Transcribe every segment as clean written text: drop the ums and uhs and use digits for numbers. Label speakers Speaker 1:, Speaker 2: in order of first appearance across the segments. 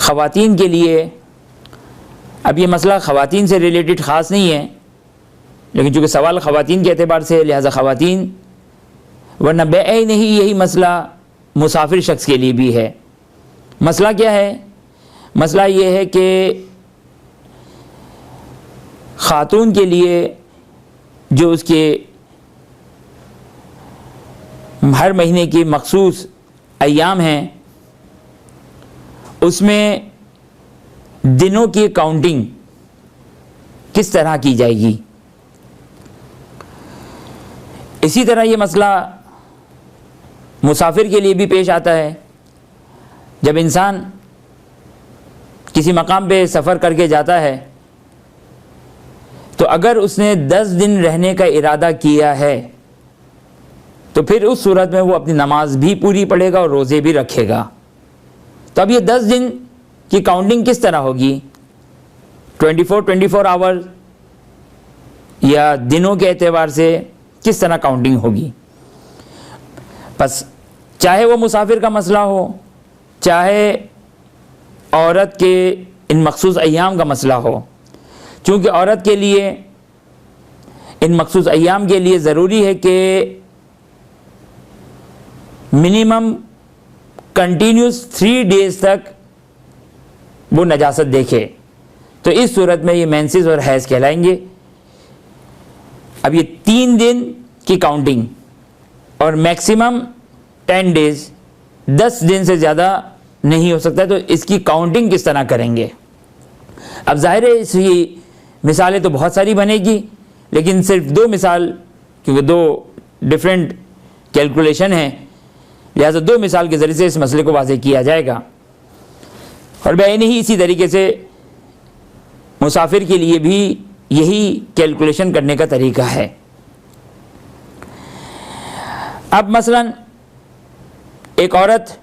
Speaker 1: ख़वातीन के लिए, अब ये मसला ख़वातीन से रिलेटेड ख़ास नहीं है, लेकिन चूँकि सवाल ख़वातीन के एतबार से, लिहाजा ख़वातीन, वरना बेअ नहीं यही मसला मुसाफिर शख्स के लिए भी है। मसला क्या है? मसला ये है कि ख़ातून के लिए जो उसके हर महीने की मखसूस अय्याम हैं, उसमें दिनों की काउंटिंग किस तरह की जाएगी। इसी तरह ये मसला मुसाफिर के लिए भी पेश आता है। जब इंसान किसी मकाम पे सफ़र करके जाता है तो अगर उसने 10 दिन रहने का इरादा किया है तो फिर उस सूरत में वो अपनी नमाज भी पूरी पढ़ेगा और रोज़े भी रखेगा। तो अब ये 10 दिन की काउंटिंग किस तरह होगी? 24 आवर या दिनों के एतबार से किस तरह काउंटिंग होगी? बस चाहे वो मुसाफिर का मसला हो, चाहे औरत के इन मखसूस अय्याम का मसला हो, चूँकि औरत के लिए इन मखसूस अय्याम के लिए ज़रूरी है कि मिनिमम कंटिन्यूस 3 डेज़ तक वो नजासत देखे, तो इस सूरत में ये मेंसेस और हैज़ कहलाएंगे। अब ये 3 दिन की काउंटिंग और मैक्सिमम 10 डेज़, 10 दिन से ज़्यादा नहीं हो सकता, तो इसकी काउंटिंग किस तरह करेंगे? अब ज़ाहिर है इसकी मिसालें तो बहुत सारी बनेगी, लेकिन सिर्फ 2 मिसाल, क्योंकि 2 डिफरेंट कैलकुलेशन हैं, लिहाजा 2 मिसाल के ज़रिए से इस मसले को वाज़ेह किया जाएगा। और बैन ही इसी तरीके से मुसाफिर के लिए भी यही कैलकुलेशन करने का तरीका है। अब मसलन एक औरत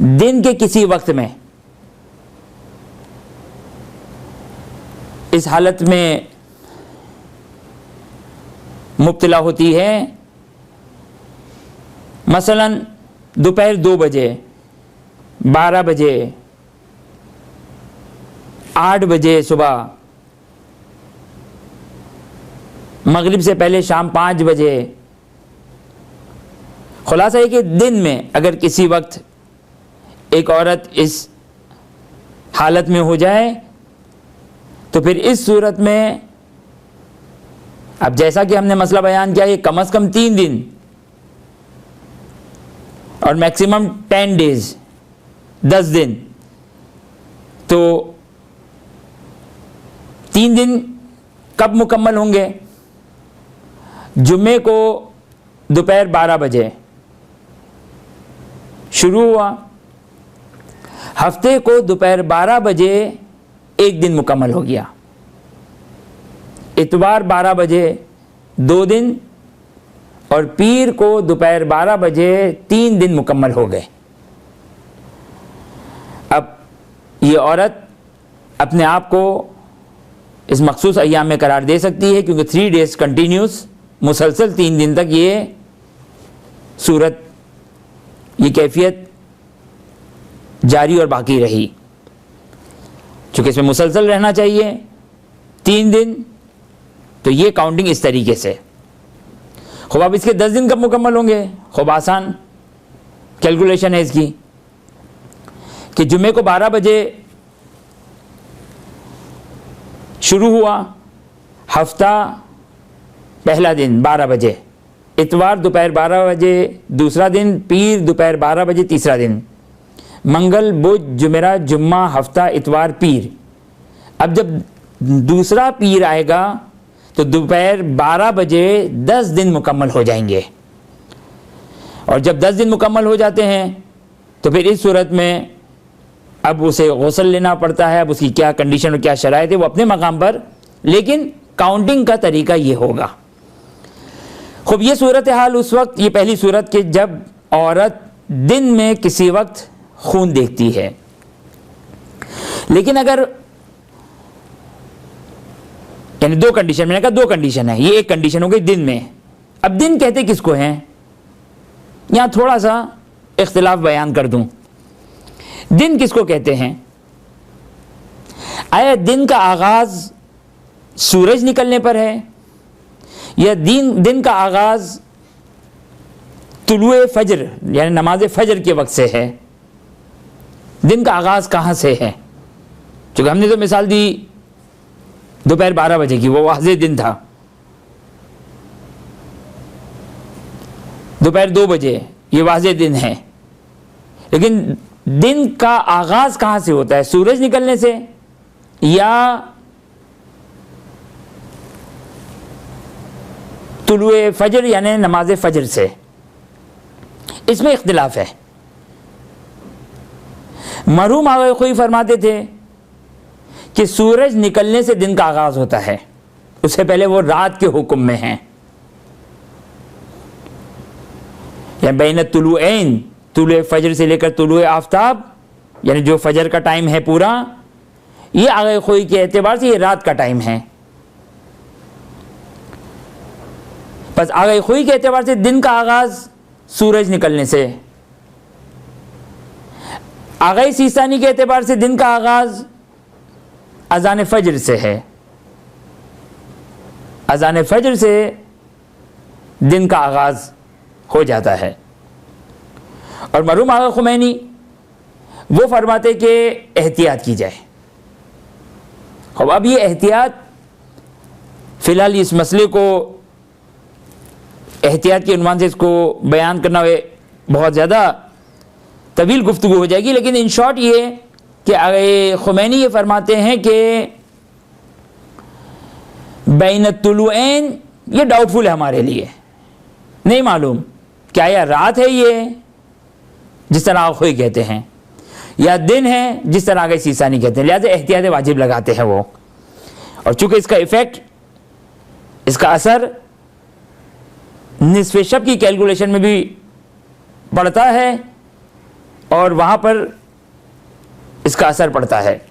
Speaker 1: दिन के किसी वक्त में इस हालत में मुब्तला होती है, मसलन दोपहर 2 बजे, 12 बजे, 8 बजे सुबह, मगरिब से पहले शाम 5 बजे। खुलासा है कि दिन में अगर किसी वक्त एक औरत इस हालत में हो जाए तो फिर इस सूरत में, अब जैसा कि हमने मसला बयान किया, ये कम से कम 3 दिन और मैक्सिमम 10 डेज, 10 दिन, तो 3 दिन कब मुकम्मल होंगे? जुम्मे को दोपहर 12 बजे शुरू हुआ, हफ्ते को दोपहर 12 बजे एक दिन मुकम्मल हो गया, इतवार 12 बजे 2 दिन, और पीर को दोपहर 12 बजे 3 दिन मुकम्मल हो गए। अब ये औरत अपने आप को इस मखसूस अय्याम में करार दे सकती है, क्योंकि 3 डेज़ कंटिन्यूस, मुसलसल 3 दिन तक ये सूरत, ये कैफियत जारी और बाकी रही। चूँकि इसमें मुसलसल रहना चाहिए 3 दिन, तो ये काउंटिंग इस तरीके से। खूब अब इसके 10 दिन कब मुकम्मल होंगे? खूब आसान कैलकुलेशन है इसकी कि जुम्मे को 12 बजे शुरू हुआ, हफ्ता पहला दिन 12 बजे, इतवार दोपहर 12 बजे दूसरा दिन, पीर दोपहर 12 बजे तीसरा दिन, मंगल बुध जुमेरा जुम्मा हफ्ता इतवार पीर। अब जब दूसरा पीर आएगा तो दोपहर 12 बजे 10 दिन मुकम्मल हो जाएंगे, और जब 10 दिन मुकम्मल हो जाते हैं तो फिर इस सूरत में अब उसे गुस्ल लेना पड़ता है। अब उसकी क्या कंडीशन और क्या शराइत है वो अपने मकाम पर, लेकिन काउंटिंग का तरीका ये होगा। खूब ये सूरत हाल उस वक्त, ये पहली सूरत कि जब औरत दिन में किसी वक्त खून देखती है। लेकिन अगर यानी 2 कंडीशन, मैंने कहा 2 कंडीशन है, ये एक कंडीशन हो गई दिन में। अब दिन कहते किसको हैं, यहां थोड़ा सा इख्तिलाफ बयान कर दूं। दिन किसको कहते हैं? आया दिन का आगाज सूरज निकलने पर है, या दिन का आगाज तुलुए फजर यानी नमाज फजर के वक्त से है? दिन का आगाज कहां से है? क्योंकि हमने तो मिसाल दी दोपहर 12 बजे की, वो वाज़ेह दिन था। दोपहर 2 बजे ये वाज़ेह दिन है, लेकिन दिन का आगाज कहां से होता है? सूरज निकलने से या तुलुए फजर यानी नमाज फजर से? इसमें इख्तिलाफ है। मरहूम आगे खुई फरमाते थे कि सूरज निकलने से दिन का आगाज होता है, उससे पहले वो रात के हुक्म में है। या बैन तुलुऐन, तुलुए फजर से लेकर तुलुए आफ्ताब यानी जो फजर का टाइम है पूरा, ये आगे खुई के एतबार से ये रात का टाइम है। बस आगे खुई के एतबार से दिन का आगाज सूरज निकलने से, आगे सीसानी के एतबार से दिन का आगाज अजान फजर से है। अजान फजर से दिन का आगाज हो जाता है। और मरहूम आगा खुमैनी वो फरमाते कि एहतियात की जाए। अब ये एहतियात, फिलहाल इस मसले को एहतियात के उन्वान से इसको बयान करना बहुत ज़्यादा तवील गुफ्तगू हो जाएगी, लेकिन इन शॉर्ट ये कि आगे खुमैनी ये फरमाते हैं कि बैन तुलुऐन ये डाउटफुल है हमारे लिए, नहीं मालूम क्या यह रात है ये जिस तरह आखोई कहते हैं, या दिन है जिस तरह आगे सीसानी कहते हैं। लिहाजा एहतियात वाजिब लगाते हैं वो। और चूंकि इसका इफेक्ट, इसका असर निस्फ़े शब की कैलकुलेशन में भी पड़ता है और वहाँ पर इसका असर पड़ता है।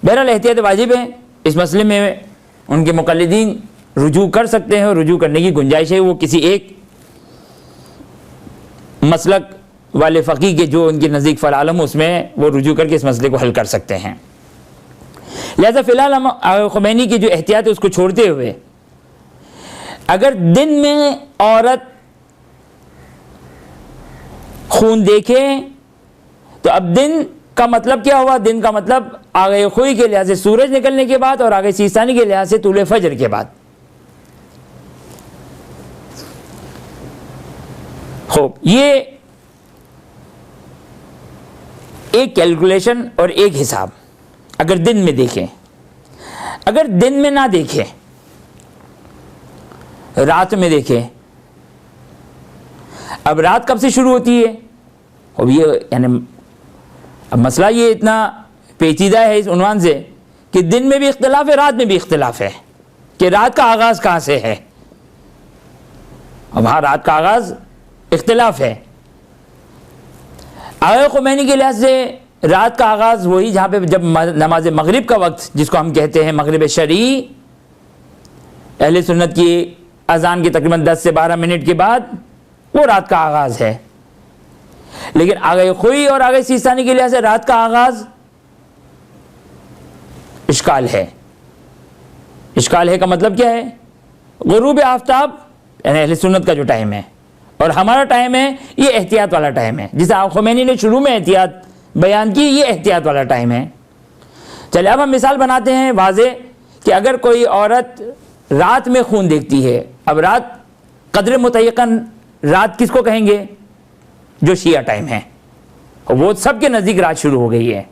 Speaker 1: बहरहाल एहतियात वाजिब है। इस मसले में उनके मुक़ल्लिदीन रुजू कर सकते हैं और रुजू करने की गुंजाइश है। वो किसी एक मसलक वाले फ़क़ीह के जो उनके नज़दीक फ़लालम, उसमें वो रुजू करके इस मसले को हल कर सकते हैं। लिहाजा फ़िलहाल हम खुमैनी की जो एहतियात है उसको छोड़ते हुए, अगर दिन में औरत खून देखे तो अब दिन का मतलब क्या हुआ? दिन का मतलब आगे खुई के लिहाज से सूरज निकलने के बाद और आगे सीसानी के लिहाज से तुले फजर के बाद। खूब, ये एक कैलकुलेशन और एक हिसाब अगर दिन में देखें। अगर दिन में ना देखें, रात में देखें। अब रात कब से शुरू होती है? अब ये यानी अब मसला ये इतना पेचीदा है इस उन्वान से कि दिन में भी इख्तिलाफ है, रात में भी इख्तिलाफ है कि रात का आगाज कहां से है। अब हाँ, रात का आगाज इख्तिलाफ है। आगे खुमैनी के लिहाज से रात का आगाज वही जहां पे जब नमाज मगरिब का वक्त, जिसको हम कहते हैं मगरिब शरई, अहले सुन्नत की अजान के तकरीबन 10 से 12 मिनट के बाद वो रात का आगाज है। लेकिन आगे खुई और आगे सीसानी के लिहाज से रात का आगाज इश्काल है। इश्काल है का मतलब क्या है? गुरूब आफ्ताब यानी अहले सुन्नत का जो टाइम है और हमारा टाइम है, ये एहतियात वाला टाइम है। जिसे खुमैनी ने शुरू में एहतियात बयान की, ये एहतियात वाला टाइम है। चलिए अब हम मिसाल बनाते हैं वाज़े कि अगर कोई औरत रात में खून देखती है। अब रात कदर मुतय्यकन रात किसको कहेंगे? जो शिया टाइम है, वो सबके नज़दीक रात शुरू हो गई है।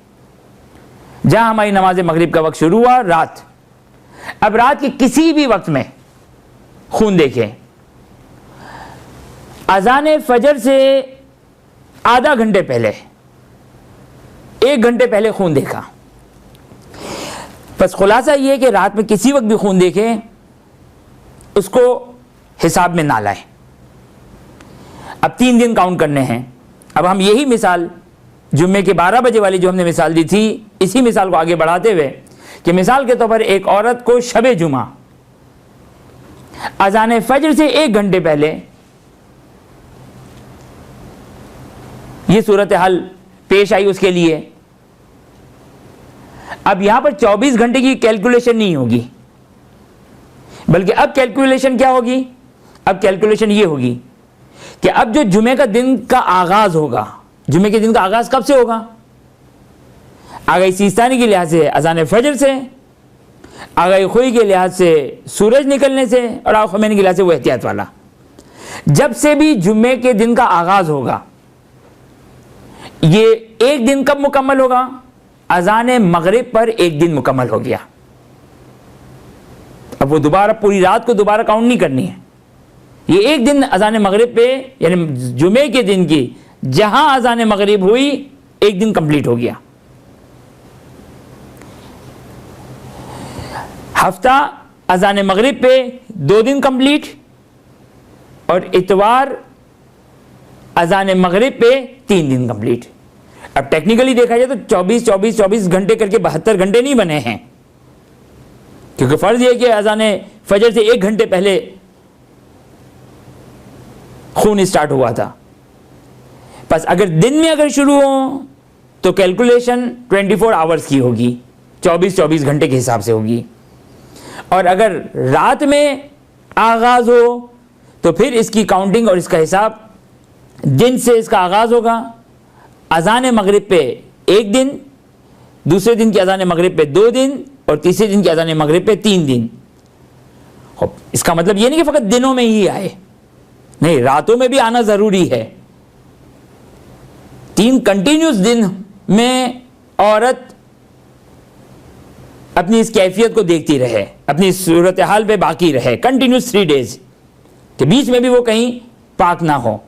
Speaker 1: जहां हमारी नमाज मगरिब का वक्त शुरू हुआ, रात। अब रात के किसी भी वक्त में खून देखें, अजान फजर से आधा घंटे पहले, 1 घंटे पहले खून देखा, बस खुलासा यह है कि रात में किसी वक्त भी खून देखें उसको हिसाब में ना लाएं। अब 3 दिन काउंट करने हैं। अब हम यही मिसाल जुम्मे के 12 बजे वाली जो हमने मिसाल दी थी, इसी मिसाल को आगे बढ़ाते हुए कि मिसाल के तौर पर एक औरत को शबे जुमा अजान फजर से 1 घंटे पहले ये सूरत हाल पेश आई उसके लिए अब यहां पर 24 घंटे की कैलकुलेशन नहीं होगी, बल्कि अब कैलकुलेशन क्या होगी, अब कैलकुलेशन ये होगी कि अब जो जुमे का दिन का आगाज होगा, जुमे के दिन का आगाज कब से होगा, आगाही सीस्तानी के लिहाज से अजान फजर से, आगाही खुई के लिहाज से सूरज निकलने से, और आखिर के लिहाज से वो एहतियात वाला। जब से भी जुम्मे के दिन का आगाज होगा, ये एक दिन कब मुकम्मल होगा, अजान मगरिब पर एक दिन मुकम्मल हो गया। अब वो दोबारा पूरी रात को दोबारा काउंट नहीं करनी है, ये एक दिन अजान मगरिब पे, यानी जुमे के दिन की जहां अजान मगरिब हुई एक दिन कंप्लीट हो गया। हफ्ता अजान मगरिब पे 2 दिन कंप्लीट, और इतवार अजान मगरिब पे 3 दिन कंप्लीट। अब टेक्निकली देखा जाए तो 24 घंटे करके 72 घंटे नहीं बने हैं, क्योंकि फर्ज ये कि अजान फजर से 1 घंटे पहले खून स्टार्ट हुआ था। बस अगर दिन में अगर शुरू हो तो कैलकुलेशन 24 आवर्स की होगी, 24 घंटे के हिसाब से होगी, और अगर रात में आगाज हो तो फिर इसकी काउंटिंग और इसका हिसाब दिन से इसका आगाज होगा। अजान मगरिब पे 1 दिन, दूसरे दिन की अजान मगरिब पे 2 दिन, और तीसरे दिन की अजान मगरिब पे 3 दिन। इसका मतलब ये नहीं कि फकत दिनों में ही आए, नहीं, रातों में भी आना जरूरी है। 3 कंटिन्यूस दिन में औरत अपनी इस कैफियत को देखती रहे, अपनी सूरत हाल पे बाकी रहे, कंटिन्यूस 3 डेज के बीच में भी वो कहीं पाक ना हो,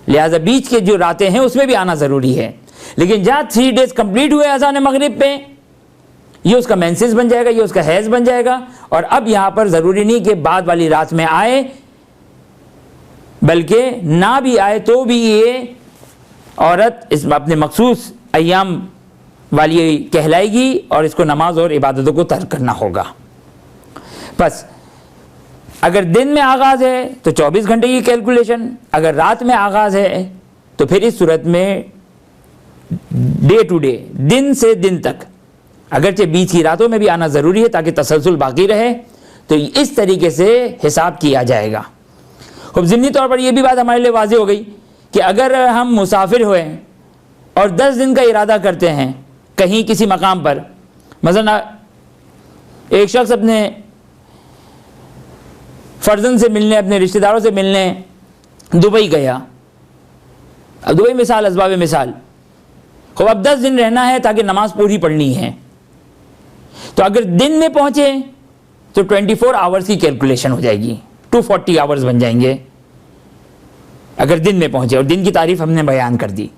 Speaker 1: लिहाजा बीच के जो रातें हैं उसमें भी आना जरूरी है। लेकिन जहां 3 डेज कंप्लीट हुए अजान मगरिब पे, ये उसका मेंसेस बन जाएगा, ये उसका हैज बन जाएगा, और अब यहां पर जरूरी नहीं कि बाद वाली रात में आए, बल्कि ना भी आए तो भी ये औरत इस अपने मखसूस अय्याम वाली कहलाएगी, और इसको नमाज और इबादतों को तर्क करना होगा। बस अगर दिन में आगाज है तो 24 घंटे की कैलकुलेशन, अगर रात में आगाज है तो फिर इस सूरत में डे टू डे, दिन से दिन तक, अगरचे बीच की रातों में भी आना ज़रूरी है ताकि तसलसल बाकी रहे, तो इस तरीके से हिसाब किया जाएगा। खूब ज़िमनी तौर पर यह भी बात हमारे लिए वाज़ेह हो गई कि अगर हम मुसाफिर हुए और 10 दिन का इरादा करते हैं कहीं किसी मकाम पर, मसलन एक शख्स अपने फर्जन से मिलने, अपने रिश्तेदारों से मिलने दुबई गया, अब दुबई मिसाल, असबाब मिसाल, खूब अब 10 दिन रहना है ताकि नमाज पूरी पढ़नी है, तो अगर दिन में पहुंचे तो 24 आवर्स की कैलकुलेशन हो जाएगी, 240 आवर्स बन जाएंगे अगर दिन में पहुंचे, और दिन की तारीफ हमने बयान कर दी।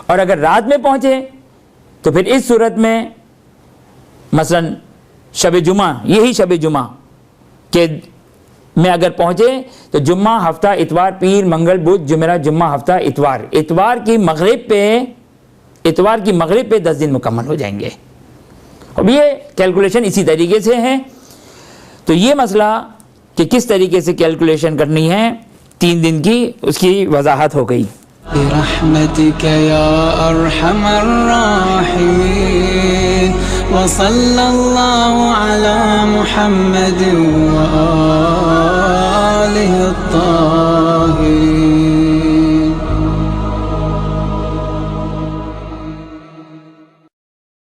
Speaker 1: और अगर रात में पहुंचे तो फिर इस सूरत में मसलन शब जुमा, यही शब जुमा के में अगर पहुंचे तो जुम्मा, हफ्ता, इतवार, पीर, मंगल, बुध, जुमेरात, जुम्मा, हफ्ता, इतवार, इतवार की मगरिब पे 10 दिन मुकम्मल हो जाएंगे। अब ये कैलकुलेशन इसी तरीके से है। तो ये मसला कि किस तरीके से कैलकुलेशन करनी है 3 दिन की, उसकी वजाहत हो गई।
Speaker 2: बिरहमतिक या अरहमर राहिमीन व सल्लल्लाहु अला मुहम्मद व आलिहि अत्ताहिरीन।